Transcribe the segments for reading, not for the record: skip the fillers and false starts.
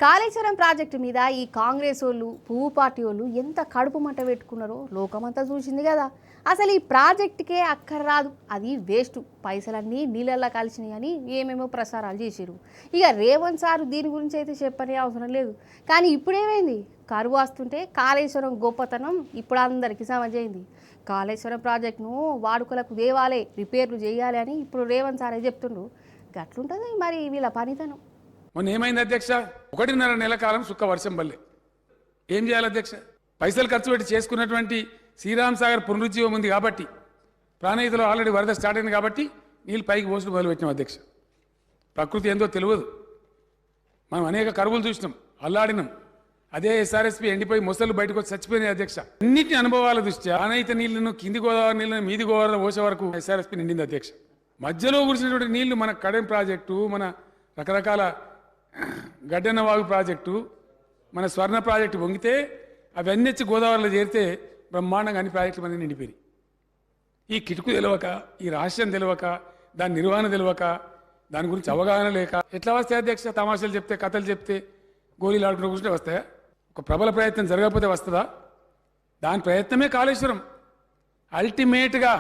Kaleshwaram project మీద ఈ కాంగ్రెస్ వాళ్ళు పువ్వు పార్టీ వాళ్ళు ఎంత కడుపు మంట పెట్టుకున్నారో లోకమంతా చూసింది కదా. అసలు ఈ ప్రాజెక్టుకే అక్కర రాదు, అది వేస్ట్, పైసలన్నీ నీళ్ళల్లో కలిసినాయి అని ఏమేమో ప్రసారాలు చేశారు. ఇక రేవంత్ సార్ దీని గురించి అయితే చెప్పనే అవసరం లేదు. కానీ ఇప్పుడేమైంది, కరువు వస్తుంటే కాళేశ్వరం గొప్పతనం ఇప్పుడు అందరికీ సమజైంది. కాళేశ్వరం ప్రాజెక్టును వాడుకలకు దేవాలే, రిపేర్లు చేయాలి అని ఇప్పుడు రేవంత్ సారే చెప్తుండ్రు. గట్లుంటుంది మరి వీళ్ళ పనితనం. మొన్న ఏమైంది అధ్యక్ష, 1.5 నెల కాలం సుక్క వర్షం బల్లే. ఏం చేయాలి అధ్యక్ష? పైసలు ఖర్చు పెట్టి చేసుకున్నటువంటి శ్రీరామ్ సాగర్ పునరుజ్జీవం ఉంది కాబట్టి, ప్రాణహితలో ఆల్రెడీ వరద స్టార్ట్ అయింది కాబట్టి నీళ్ళు పైకి పోసుడు మొదలుపెట్టినాం అధ్యక్ష. ప్రకృతి ఏందో తెలియదు. మనం అనేక కరువులు చూసినాం, అల్లాడినాం. అదే ఎస్ఆర్ఎస్పీ ఎండిపోయి మొసలు బయటకు వచ్చి చచ్చిపోయినాయి అధ్యక్ష. అన్నింటి అనుభవాల దృష్ట్యా ప్రాణహిత నీళ్లను కింది గోదావరి నీళ్ళను మీది గోదావరి పోసే వరకు ఎస్ఆర్ఎస్పీ నిండింది అధ్యక్ష. మధ్యలో కురిసినటువంటి నీళ్లు మన కడెం ప్రాజెక్టు, మన రకరకాల గడ్డన్నవాగు ప్రాజెక్టు, మన స్వర్ణ ప్రాజెక్టు వంగితే అవన్నీ వచ్చి గోదావరిలో చేరితే బ్రహ్మాండంగా అన్ని ప్రాజెక్టులు మనకి నిండిపోయి. ఈ కిటుకు తెలియక, ఈ రహస్యం తెలియక, దాని నిర్వహణ తెలియక, దాని గురించి అవగాహన లేక ఎట్లా వస్తాయి అధ్యక్ష? తమాషాలు చెప్తే, కథలు చెప్తే, గోళీలు ఆడుకుంటూ కూర్చుంటే వస్తాయా? ఒక ప్రబల ప్రయత్నం జరగకపోతే వస్తుందా? దాని ప్రయత్నమే కాళేశ్వరం. అల్టిమేట్గా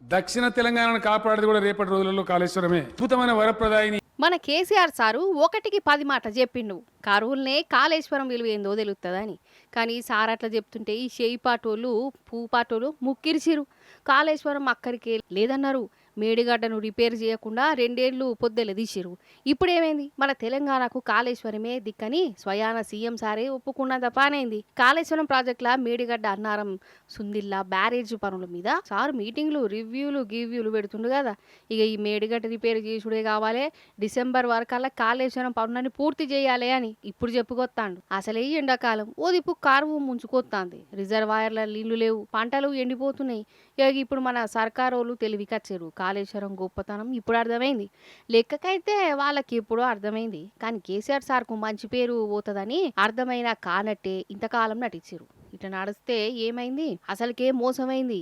దక్షిణ తెలంగాణను కాపాడేది కూడా రేపటి రోజులలో కాళేశ్వరమే. అద్భుతమైన వరప్రదాయిని. మన కేసీఆర్ సారు 1కి 10 మాట చెప్పిండు, కరువులనే కాళేశ్వరం విలువ ఏందో తెలుస్తుందని. కానీ సార్ అట్లా చెప్తుంటే ఈ చేయి పాటోళ్ళు, పువ్వు పాటోళ్ళు ముక్కిరిచిరు. కాళేశ్వరం అక్కడికే లేదన్నారు. మేడిగడ్డను రిపేర్ చేయకుండా 2 ఏళ్ళు పొద్దెలు తీసిరు. ఇప్పుడేమైంది, మన తెలంగాణకు కాళేశ్వరమే దిక్కని స్వయాన సీఎం సారే ఒప్పుకున్నంత పానైంది. కాళేశ్వరం ప్రాజెక్టుల మేడిగడ్డ అన్నారం సుందిల్లా బ్యారేజ్ పనుల మీద సారు మీటింగ్లు, రివ్యూలు పెడుతుండు కదా. ఇక ఈ మేడిగడ్డ రిపేర్ చేసుడే కావాలి, డిసెంబర్ వరకల్లా కాళేశ్వరం పనులని పూర్తి చేయాలి అని ఇప్పుడు చెప్పుకొస్తాండు. అసలే ఎండాకాలం ఓ దిప్పు కారువు ముంచుకొస్తాంది, రిజర్వాయర్ల నీళ్లు లేవు, పంటలు ఎండిపోతున్నాయి. ఇక ఇప్పుడు మన సర్కారోళ్ళు తెలివికొచ్చారు. కాళేశ్వరం గొప్పతనం ఇప్పుడు అర్థమైంది. లెక్కకైతే వాళ్ళకి ఎప్పుడో అర్థమైంది. కానీ కేసీఆర్ సార్కు మంచి పేరు పోతుందని అర్థమైనా కానట్టే ఇంతకాలం నటించారు. ఇట్లా నడిస్తే ఏమైంది, అసలుకే మోసమైంది.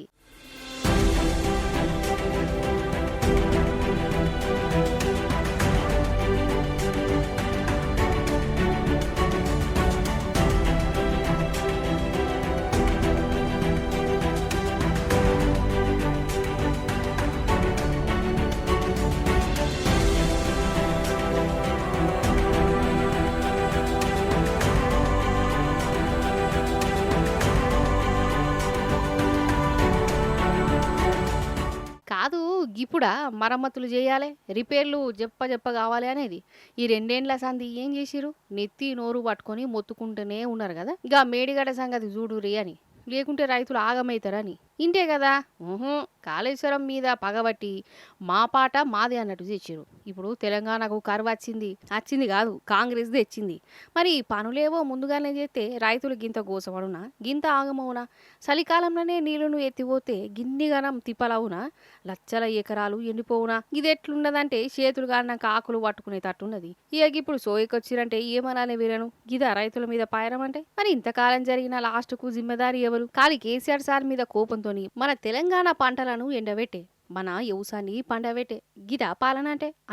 కాదు, ఇప్పుడా మరమ్మతులు చేయాలి, రిపేర్లు చెప్ప కావాలి అనేది. ఈ 2 ఏండ్ల సంధి ఏం చేసిరు, నెత్తి నోరు పట్టుకొని మొత్తుకుంటూనే ఉన్నారు కదా. ఇక మేడిగడ్డ సంగతి చూడురి అని, లేకుంటే రైతులు ఆగమవుతారని ఇంటే కదా. కాళేశ్వరం మీద పగబట్టి మా పాట మాదే అన్నట్టు తెచ్చిరు. ఇప్పుడు తెలంగాణకు కరువు వచ్చింది కాదు, కాంగ్రెస్ తెచ్చింది. మరి పనులేవో ముందుగానే చేస్తే రైతులు గింత గోసపడునా, గింత ఆగమవునా? చలికాలంలోనే నీళ్లను ఎత్తిపోతే గిన్నిగనం తిప్పలవునా? లచ్చల ఎకరాలు ఎండిపోవునా? ఇది ఎట్లున్నదంటే చేతులు కాడినాక ఆకులు పట్టుకునే తట్టున్నది. ఇక ఇప్పుడు సోయకొచ్చిరంటే ఏమనాలే వీరను, గిదా రైతుల మీద పాయరం అంటే? మరి ఇంతకాలం జరిగిన లాస్ట్కు జిమ్మెదారి ఎవరు? ఖాళీ కేసీఆర్ సార్ మీద కోపంతో మన తెలంగాణ పంటలను ఎండబెట్టే, మన వ్యవసాయాన్ని పండబెట్టే, గిదా పాలన అంటే?